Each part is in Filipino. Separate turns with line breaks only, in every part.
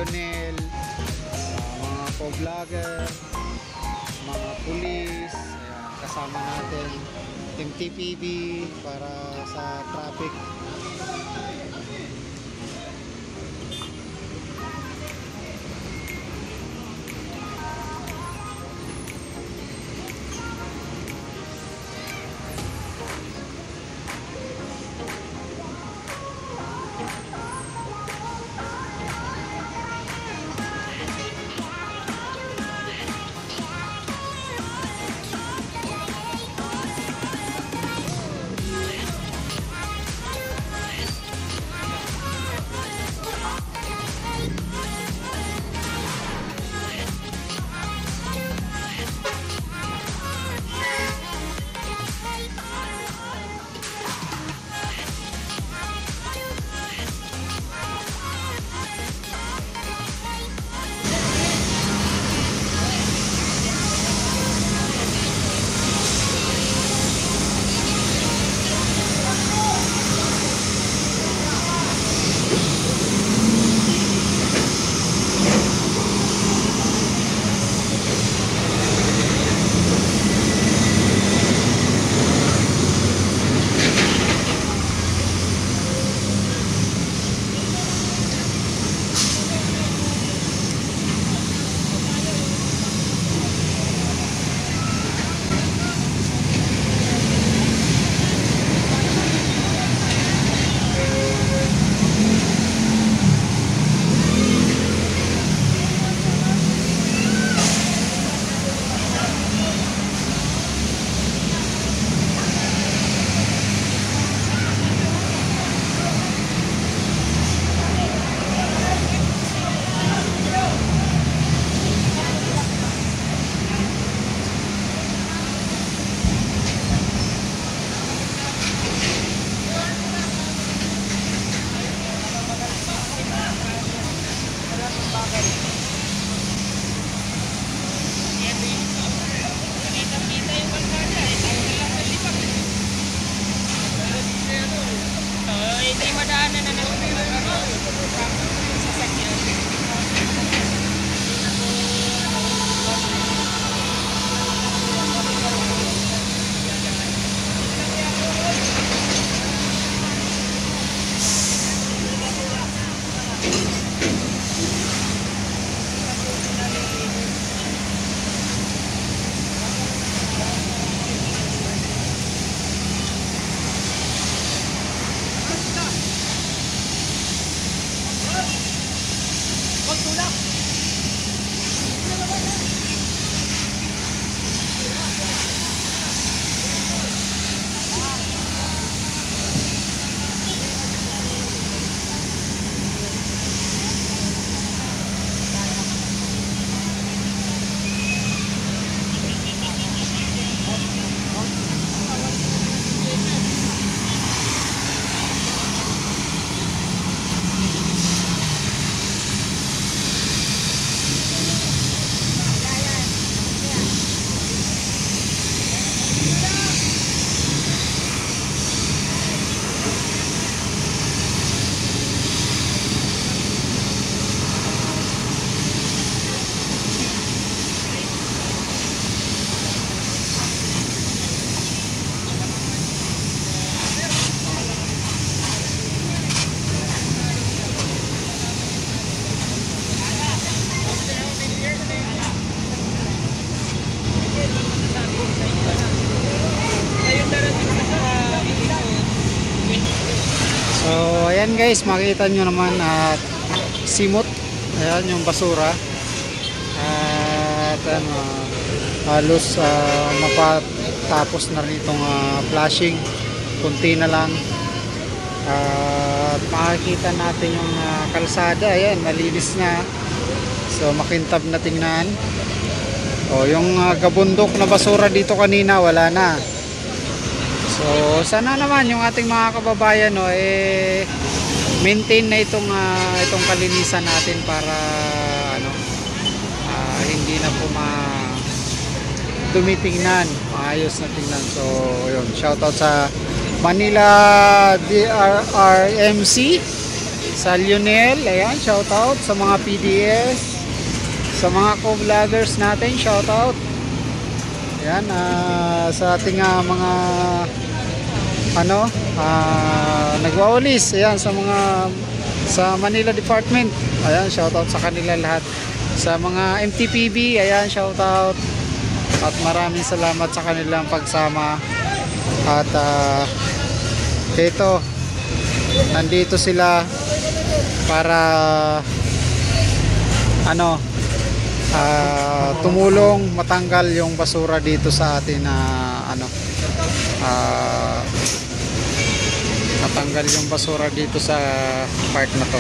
Lionel, mga co-vlogger, mga pulis, ayan, kasama natin Team TPB para sa traffic. So ayan guys, makita nyo naman at simot, ayan yung basura at ano, halos mapatapos na rin itong flashing, kunti na lang at makikita natin yung kalsada, ayan malinis na, so makintab na tingnan. O yung gabundok na basura dito kanina wala na. So sana naman yung ating mga kababayan maintain na itong kalinisan natin para hindi na po dumitingnan, maayos na tingnan. So yun, shoutout sa Manila DRRMC Sa Lionel, ayan, shoutout. Sa mga PDS, sa mga co-vloggers natin, shoutout. Ayan, sa ating mga nagwawalis, ayan, sa Manila Department, ayan, shoutout sa kanila lahat. Sa mga MTPB, ayan, shoutout. At maraming salamat sa kanilang pagsama. At ito, nandito sila para tumulong matanggal yung basura dito sa atin na matanggal yung basura dito sa part na to,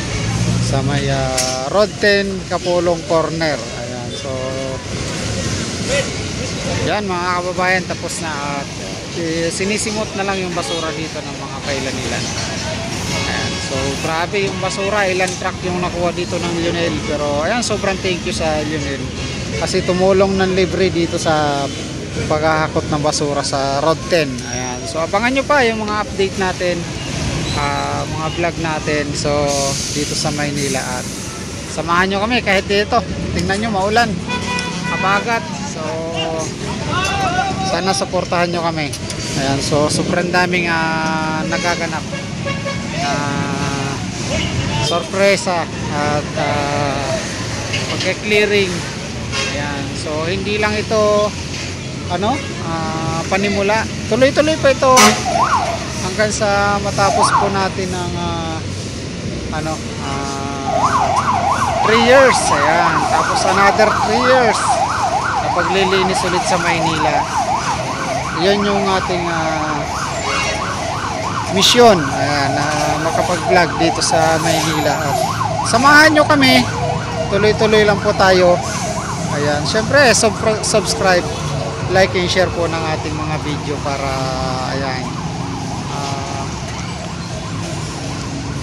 sa may Road 10 Kapulong Corner. Ayan, so yan mga kababayan, tapos na at sinisimot na lang yung basura dito ng mga kailan-ilan. Ayan, so grabe yung basura, ilan truck yung nakuha dito ng Lionel, pero ayan, sobrang thank you sa Lionel kasi tumulong ng libre dito sa paghahakot ng basura sa Road 10. Ayan, so abangan nyo pa yung mga update natin, mga vlog natin, so dito sa Maynila, at samahan nyo kami kahit dito, tingnan nyo maulan, kabagat, so sana suportahan nyo kami. Ayan, so sobrang daming nagaganap na sorpresa at pagka-clearing. Ayan, so hindi lang ito panimula, tuloy-tuloy pa ito hanggang sa matapos po natin ng 3 years. Ayan, tapos another 3 years na paglilinis ulit sa Maynila. Yan yung ating misyon, ayan, na makapag-vlog dito sa Maynila. At samahan nyo kami, tuloy-tuloy lang po tayo. Ayan, syempre subscribe, like and share po ng ating mga video para ayan,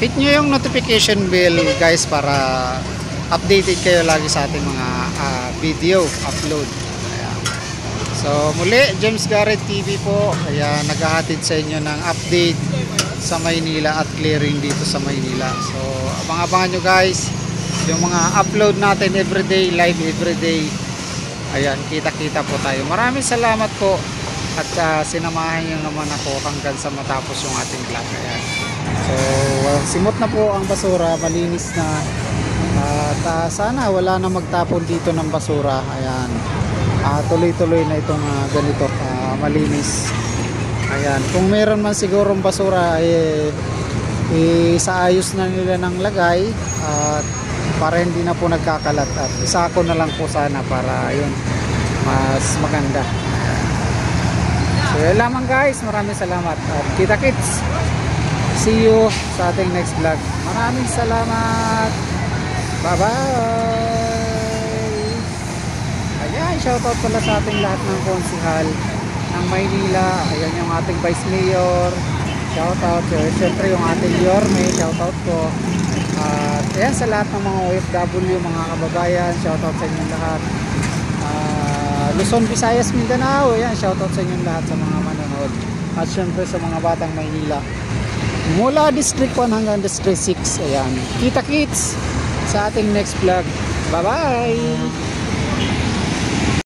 hit nyo yung notification bell guys para updated kayo lagi sa ating mga video upload. Ayan. So muli, James Garrett TV po, ayan, naghahatid sa inyo ng update sa Maynila at clearing dito sa Maynila. So abang-abangan nyo guys yung mga upload natin everyday, live everyday. Ayan, kita-kita po tayo. Maraming salamat po at sinamahan nyo naman ako hanggang sa matapos yung ating vlog. Ayan. So simot na po ang basura, malinis na, at sana wala na magtapon dito ng basura. Ayan, tuloy-tuloy na itong ganito, malinis. Ayan, kung meron man sigurong basura isaayos na nila ng lagay at para hindi na po nagkakalat, at isako na lang po sana para yun mas maganda. So yun lamang guys, maraming salamat at kita-kits, see you sa ating next vlog. Maraming salamat, bye bye. Ayan, shoutout pala sa ating lahat ng konsihal ng Maynila. Ayan yung ating Vice Mayor, shoutout. Siyempre yung ating Yorme, shoutout po. At ayan sa lahat ng mga OFW, mga kababayan, shoutout sa inyong lahat. Luzon, Visayas, Mindanao, ayan, shoutout sa inyong lahat sa mga manonood. At syempre sa mga batang Maynila mula District 1 hanggang District 6. Ayan, kita-kits sa ating next vlog. Bye bye.